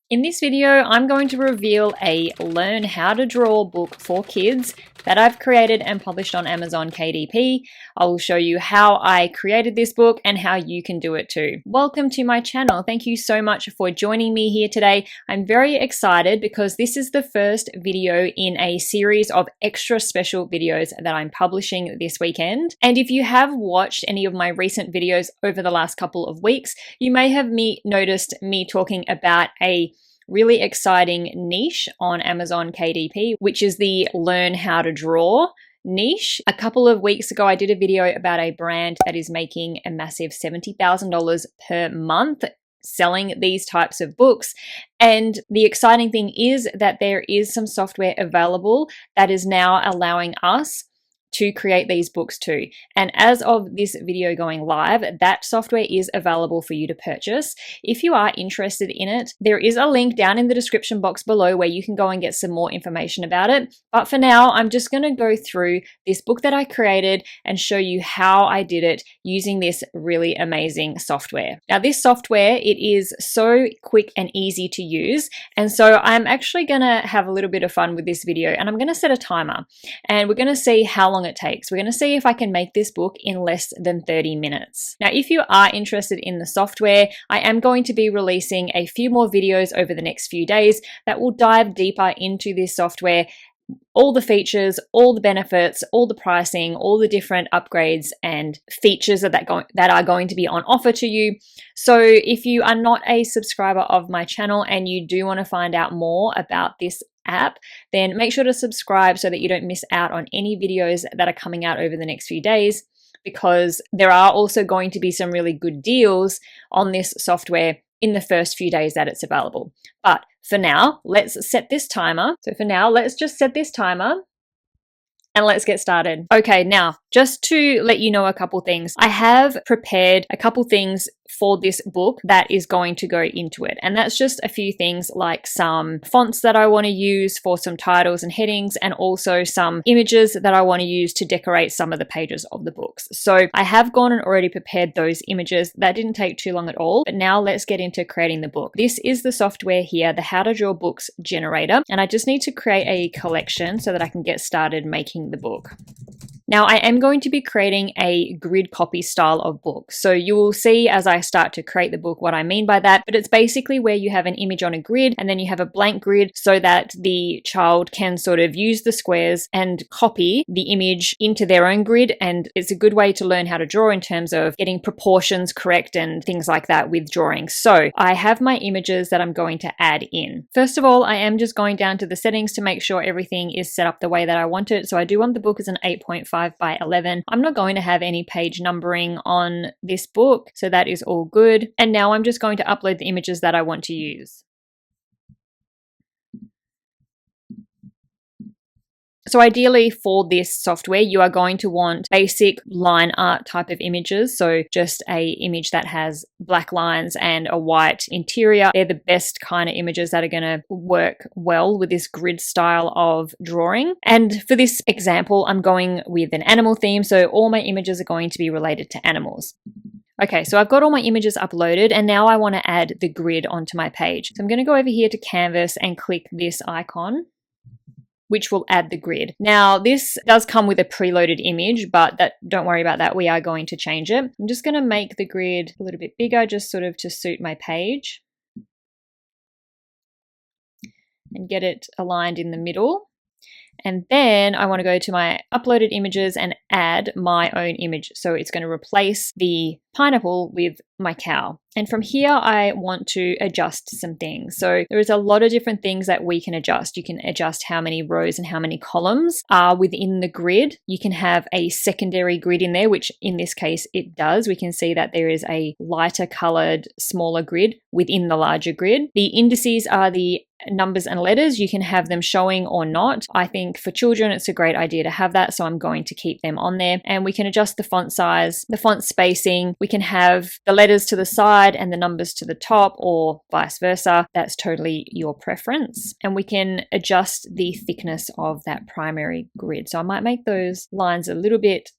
In this video, I'm going to reveal a Learn How to Draw book for kids that I've created and published on Amazon KDP. I will show you how I created this book and how you can do it too. Welcome to my channel. Thank you so much for joining me here today. I'm very excited because this is the first video in a series of extra special videos that I'm publishing this weekend. And if you have watched any of my recent videos over the last couple of weeks, you may have noticed me talking about a really exciting niche on Amazon KDP, which is the Learn How to Draw niche. A couple of weeks ago, I did a video about a brand that is making a massive $70,000 per month selling these types of books. And the exciting thing is that there is some software available that is now allowing us to create these books too. And as of this video going live, that software is available for you to purchase. If you are interested in it, there is a link down in the description box below where you can go and get some more information about it. But for now, I'm just going to go through this book that I created and show you how I did it using this really amazing software. Now, this software, it is so quick and easy to use. And so I'm actually going to have a little bit of fun with this video, and I'm going to set a timer and we're going to see how long it takes. We're going to see if I can make this book in less than 30 minutes. Now, if you are interested in the software, I am going to be releasing a few more videos over the next few days that will dive deeper into this software, all the features, all the benefits, all the pricing, all the different upgrades and features that are going to be on offer to you. So if you are not a subscriber of my channel and you do want to find out more about this app, then make sure to subscribe so that you don't miss out on any videos that are coming out over the next few days, because there are also going to be some really good deals on this software in the first few days that it's available. But for now, let's set this timer. So for now, let's just set this timer and let's get started. Okay, now, just to let you know a couple things, I have prepared a couple things for this book that is going to go into it. And that's just a few things like some fonts that I want to use for some titles and headings, and also some images that I want to use to decorate some of the pages of the books. So I have gone and already prepared those images. That didn't take too long at all. But now let's get into creating the book. This is the software here, the How to Draw Books generator. And I just need to create a collection so that I can get started making the book. Now, I am going to be creating a grid copy style of book. So you will see as I start to create the book what I mean by that, but it's basically where you have an image on a grid and then you have a blank grid so that the child can sort of use the squares and copy the image into their own grid. And it's a good way to learn how to draw in terms of getting proportions correct and things like that with drawing. So I have my images that I'm going to add in. First of all, I am just going down to the settings to make sure everything is set up the way that I want it. So I do want the book as an 8.5 by 11. I'm not going to have any page numbering on this book, so that is all good. And now I'm just going to upload the images that I want to use. So ideally for this software, you are going to want basic line art type of images. So just a image that has black lines and a white interior. They're the best kind of images that are going to work well with this grid style of drawing. And for this example, I'm going with an animal theme. So all my images are going to be related to animals. Okay, so I've got all my images uploaded and now I want to add the grid onto my page. So I'm going to go over here to Canvas and click this icon, which will add the grid. Now, this does come with a preloaded image, but don't worry about that. We are going to change it. I'm just going to make the grid a little bit bigger, just sort of to suit my page, and get it aligned in the middle. And then I want to go to my uploaded images and add my own image. So it's going to replace the pineapple with my cow. And from here, I want to adjust some things. So there is a lot of different things that we can adjust. You can adjust how many rows and how many columns are within the grid. You can have a secondary grid in there, which in this case it does. We can see that there is a lighter colored, smaller grid within the larger grid. The indices are the numbers and letters. You can have them showing or not. I think for children, it's a great idea to have that. So I'm going to keep them on there. And we can adjust the font size, the font spacing. We can have the letters to the side and the numbers to the top, or vice versa. That's totally your preference. And we can adjust the thickness of that primary grid. So I might make those lines a little bit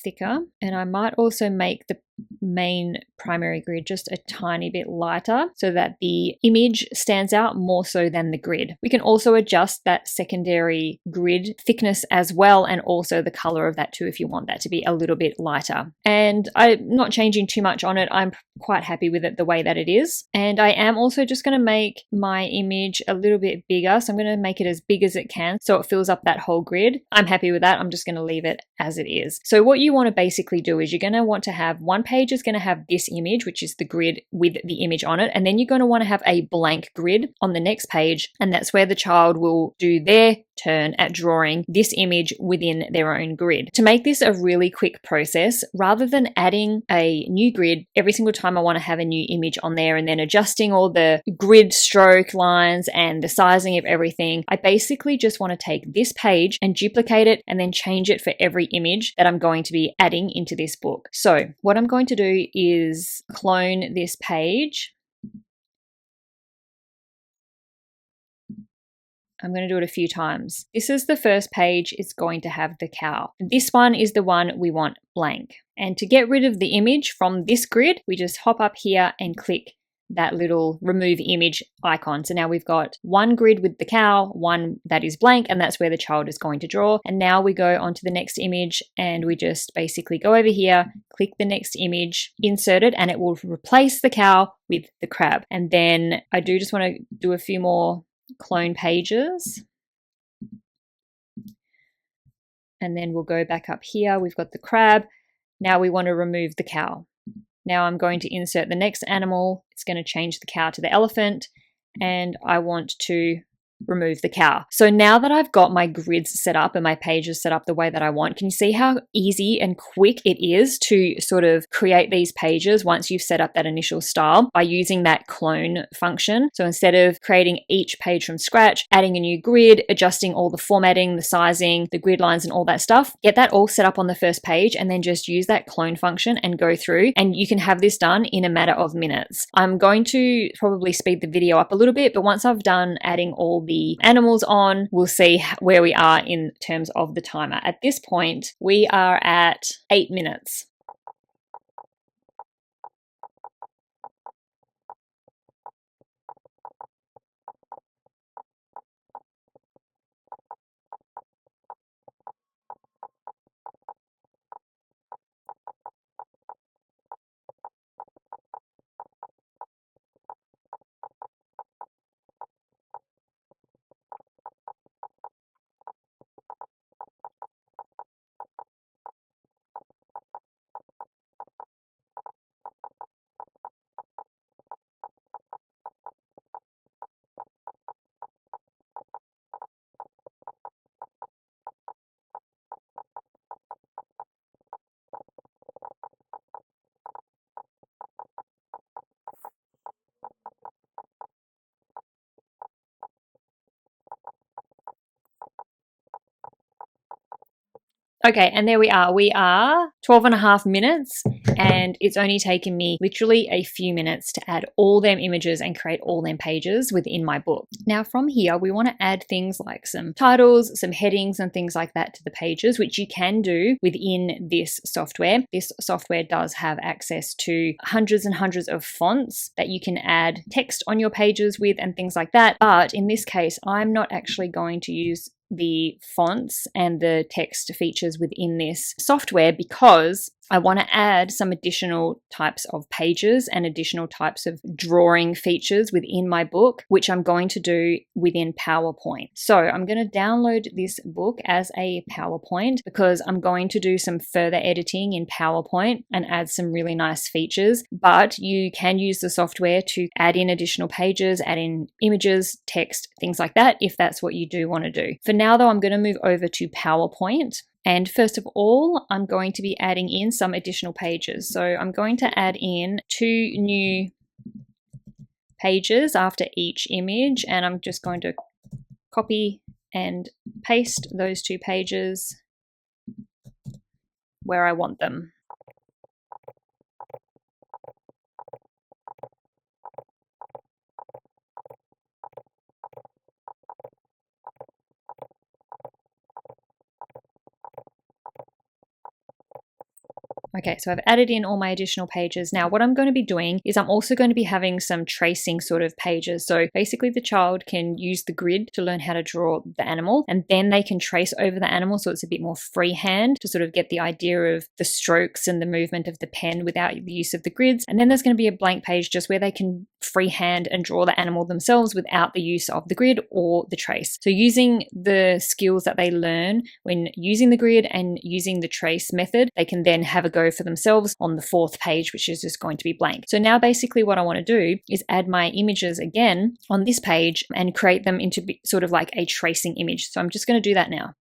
thicker, and I might also make the main primary grid just a tiny bit lighter so that the image stands out more so than the grid. We can also adjust that secondary grid thickness as well, and also the color of that too if you want that to be a little bit lighter. And I'm not changing too much on it. I'm quite happy with it the way that it is. And I am also just going to make my image a little bit bigger. So I'm going to make it as big as it can so it fills up that whole grid. I'm happy with that. I'm just going to leave it as it is. So what you want to basically do is you're going to want to have one page is going to have this image, which is the grid with the image on it. And then you're going to want to have a blank grid on the next page. And that's where the child will do their turn at drawing this image within their own grid. To make this a really quick process, rather than adding a new grid every single time I want to have a new image on there and then adjusting all the grid stroke lines and the sizing of everything, I basically just want to take this page and duplicate it and then change it for every image that I'm going to be adding into this book. So what I'm going to do is clone this page. I'm going to do it a few times. This is the first page. It's going to have the cow. This one is the one we want blank. And to get rid of the image from this grid, we just hop up here and click that little remove image icon. So now we've got one grid with the cow, one that is blank, and that's where the child is going to draw. And now we go on to the next image and we just basically go over here, click the next image, insert it, and it will replace the cow with the crab. And then I do just want to do a few more clone pages. And then we'll go back up here. We've got the crab. Now we want to remove the cow. Now I'm going to insert the next animal. It's going to change the cow to the elephant. And I want to remove the cow. So now that I've got my grids set up and my pages set up the way that I want, can you see how easy and quick it is to sort of create these pages once you've set up that initial style by using that clone function? So instead of creating each page from scratch, adding a new grid, adjusting all the formatting, the sizing, the grid lines and all that stuff, get that all set up on the first page and then just use that clone function and go through, and you can have this done in a matter of minutes. I'm going to probably speed the video up a little bit, but once I've done adding all the animals on, we'll see where we are in terms of the timer. At this point, we are at 8 minutes. Okay, and there we are. We are 12 and a half minutes, and it's only taken me literally a few minutes to add all them images and create all them pages within my book. Now from here, we want to add things like some titles, some headings and things like that to the pages, which you can do within this software. This software does have access to hundreds and hundreds of fonts that you can add text on your pages with and things like that. But in this case, I'm not actually going to use the fonts and the text features within this software because I want to add some additional types of pages and additional types of drawing features within my book, which I'm going to do within PowerPoint. So I'm going to download this book as a PowerPoint because I'm going to do some further editing in PowerPoint and add some really nice features. But you can use the software to add in additional pages, add in images, text, things like that, if that's what you do want to do. For now, though, I'm going to move over to PowerPoint. And first of all, I'm going to be adding in some additional pages. So I'm going to add in 2 new pages after each image, and I'm just going to copy and paste those 2 pages where I want them. Okay, so I've added in all my additional pages. Now, what I'm going to be doing is I'm also going to be having some tracing sort of pages. So basically the child can use the grid to learn how to draw the animal, and then they can trace over the animal, so it's a bit more freehand to sort of get the idea of the strokes and the movement of the pen without the use of the grids. And then there's going to be a blank page just where they can freehand and draw the animal themselves without the use of the grid or the trace. So using the skills that they learn when using the grid and using the trace method, they can then have a go for themselves on the fourth page, which is just going to be blank. So now basically what I want to do is add my images again on this page and create them into sort of like a tracing image. So I'm just going to do that now.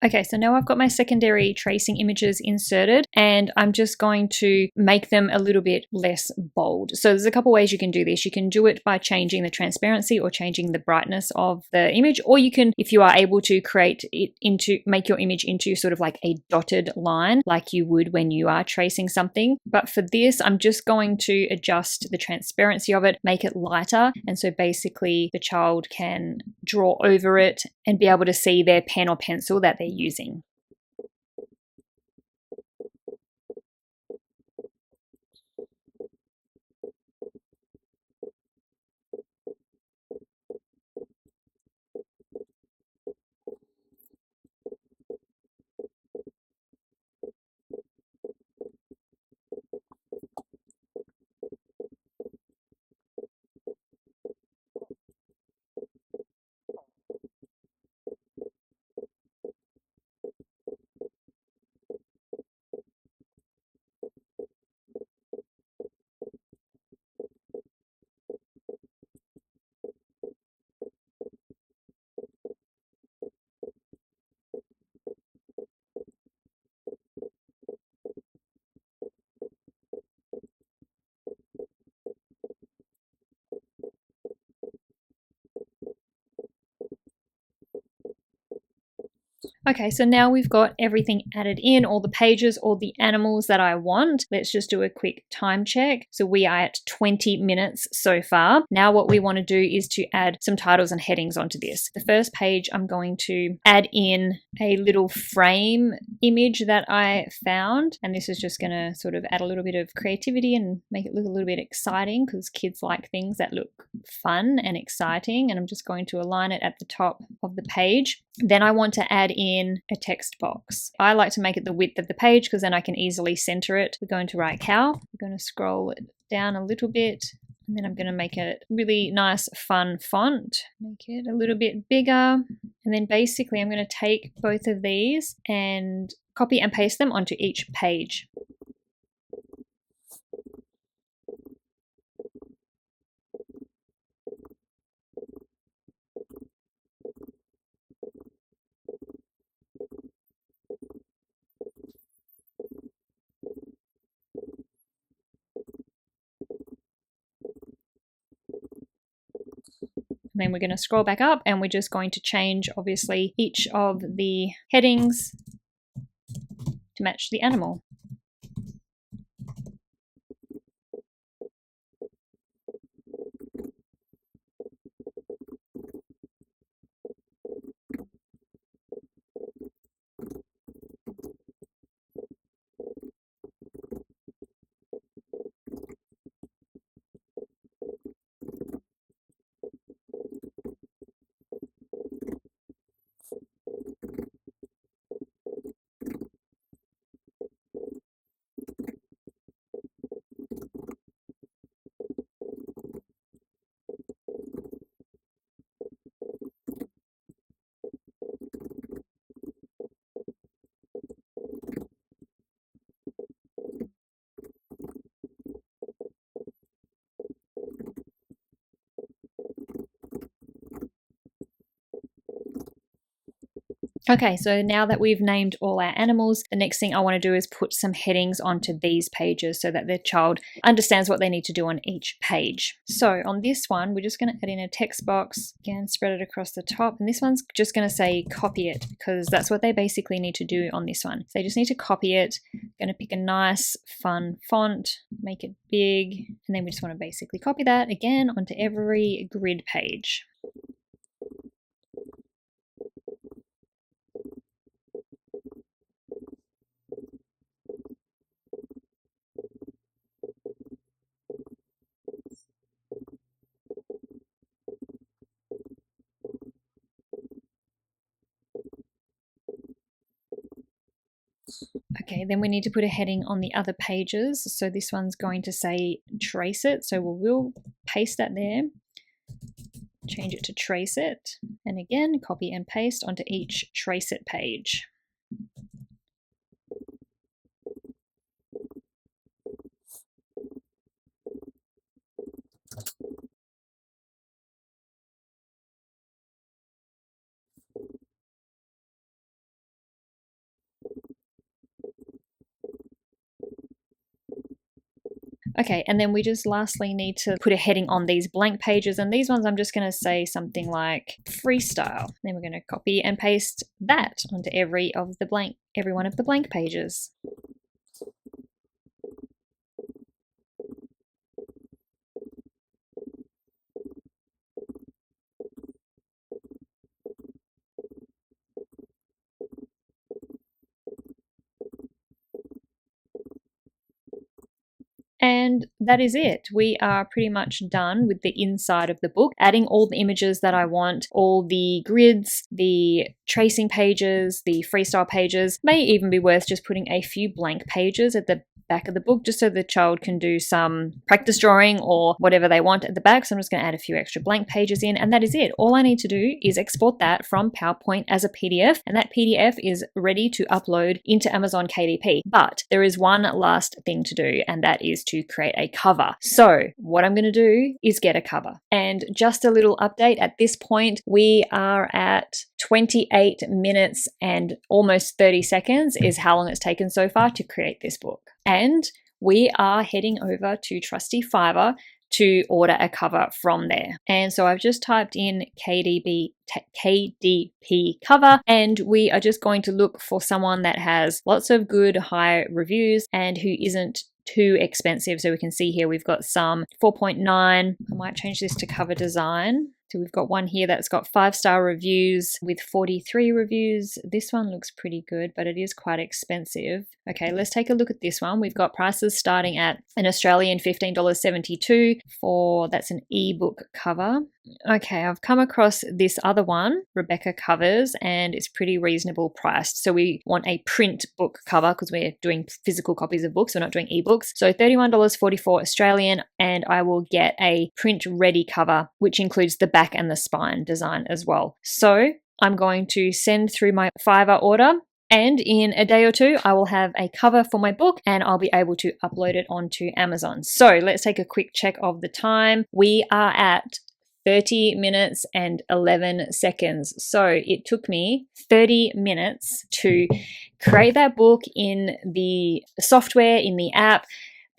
Okay, so now I've got my secondary tracing images inserted, and I'm just going to make them a little bit less bold. So there's a couple ways you can do this. You can do it by changing the transparency or changing the brightness of the image, or you can, if you are able to, make your image into sort of like a dotted line like you would when you are tracing something. But for this, I'm just going to adjust the transparency of it, make it lighter, and so basically the child can draw over it and be able to see their pen or pencil that they're using. Okay, so now we've got everything added in, all the pages, all the animals that I want. Let's just do a quick time check. So we are at 20 minutes so far. Now what we want to do is to add some titles and headings onto this. The first page, I'm going to add in a little frame image that I found, and this is just going to sort of add a little bit of creativity and make it look a little bit exciting, because kids like things that look fun and exciting. And I'm just going to align it at the top of the page. Then I want to add in a text box. I like to make it the width of the page because then I can easily center it. We're going to write cow. We're going to scroll it down a little bit, and then I'm going to make it really nice, fun font. Make it a little bit bigger. And then basically I'm going to take both of these and copy and paste them onto each page. Then we're going to scroll back up, and we're just going to change, obviously, each of the headings to match the animal. Okay, so now that we've named all our animals, the next thing I want to do is put some headings onto these pages so that the child understands what they need to do on each page. So on this one, we're just going to add in a text box, again, spread it across the top. And this one's just going to say copy it, because that's what they basically need to do on this one. So they just need to copy it. I'm going to pick a nice, fun font, make it big, and then we just want to basically copy that again onto every grid page. Okay, then we need to put a heading on the other pages. So this one's going to say trace it. So we'll paste that there, change it to trace it, and again, copy and paste onto each trace it page. Okay, and then we just lastly need to put a heading on these blank pages, and these ones I'm just going to say something like freestyle. Then we're going to copy and paste that onto every one of the blank pages. And that is it. We are pretty much done with the inside of the book, adding all the images that I want, all the grids, the tracing pages, the freestyle pages. May even be worth just putting a few blank pages at the back of the book just so the child can do some practice drawing or whatever they want at the back. So I'm just going to add a few extra blank pages in, and that is it. All I need to do is export that from PowerPoint as a PDF, and that PDF is ready to upload into Amazon KDP. But there is one last thing to do, and that is to create a cover. So what I'm going to do is get a cover. And just a little update, at this point we are at 28 minutes and almost 30 seconds is how long it's taken so far to create this book. And we are heading over to Trusty Fiverr to order a cover from there. And so I've just typed in KDP cover, and we are just going to look for someone that has lots of good high reviews and who isn't too expensive. So we can see here we've got some 4.9. I might change this to cover design. So we've got one here that's got 5-star reviews with 43 reviews. This one looks pretty good, but it is quite expensive. Okay, let's take a look at this one. We've got prices starting at an Australian $15.72 that's an ebook cover. Okay, I've come across this other one, Rebecca Covers, and it's pretty reasonable priced. So we want a print book cover because we're doing physical copies of books, we're not doing ebooks. So $31.44 Australian, and I will get a print ready cover, which includes the back and the spine design as well. So I'm going to send through my Fiverr order, and in a day or two, I will have a cover for my book and I'll be able to upload it onto Amazon. So let's take a quick check of the time. We are at 30 minutes and 11 seconds. So it took me 30 minutes to create that book in the software, in the app,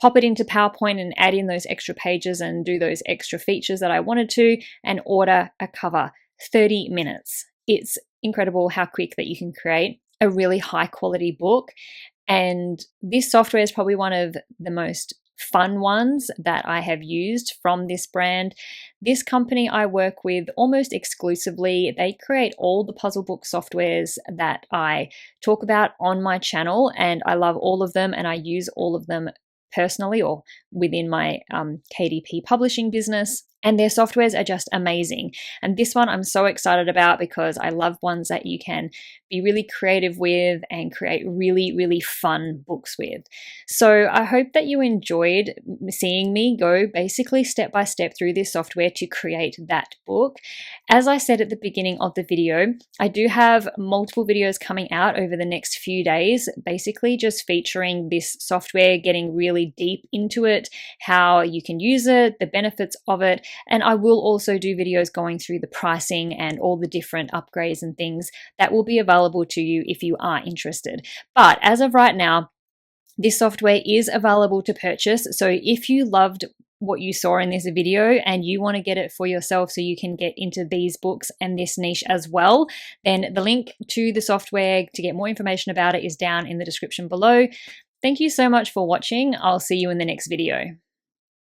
pop it into PowerPoint and add in those extra pages and do those extra features that I wanted to, and order a cover. 30 minutes. It's incredible how quick that you can create a really high quality book. And this software is probably one of the most fun ones that I have used from this brand. This company I work with almost exclusively. They create all the puzzle book softwares that I talk about on my channel, and I love all of them and I use all of them personally or within my KDP publishing business. And their softwares are just amazing. And this one I'm so excited about because I love ones that you can be really creative with and create really, really fun books with. So I hope that you enjoyed seeing me go basically step by step through this software to create that book. As I said at the beginning of the video, I do have multiple videos coming out over the next few days, basically just featuring this software, getting really deep into it, how you can use it, the benefits of it, And I will also do videos going through the pricing and all the different upgrades and things that will be available to you if you are interested. But as of right now, this software is available to purchase. So if you loved what you saw in this video and you want to get it for yourself so you can get into these books and this niche as well, then the link to the software to get more information about it is down in the description below. Thank you so much for watching. I'll see you in the next video.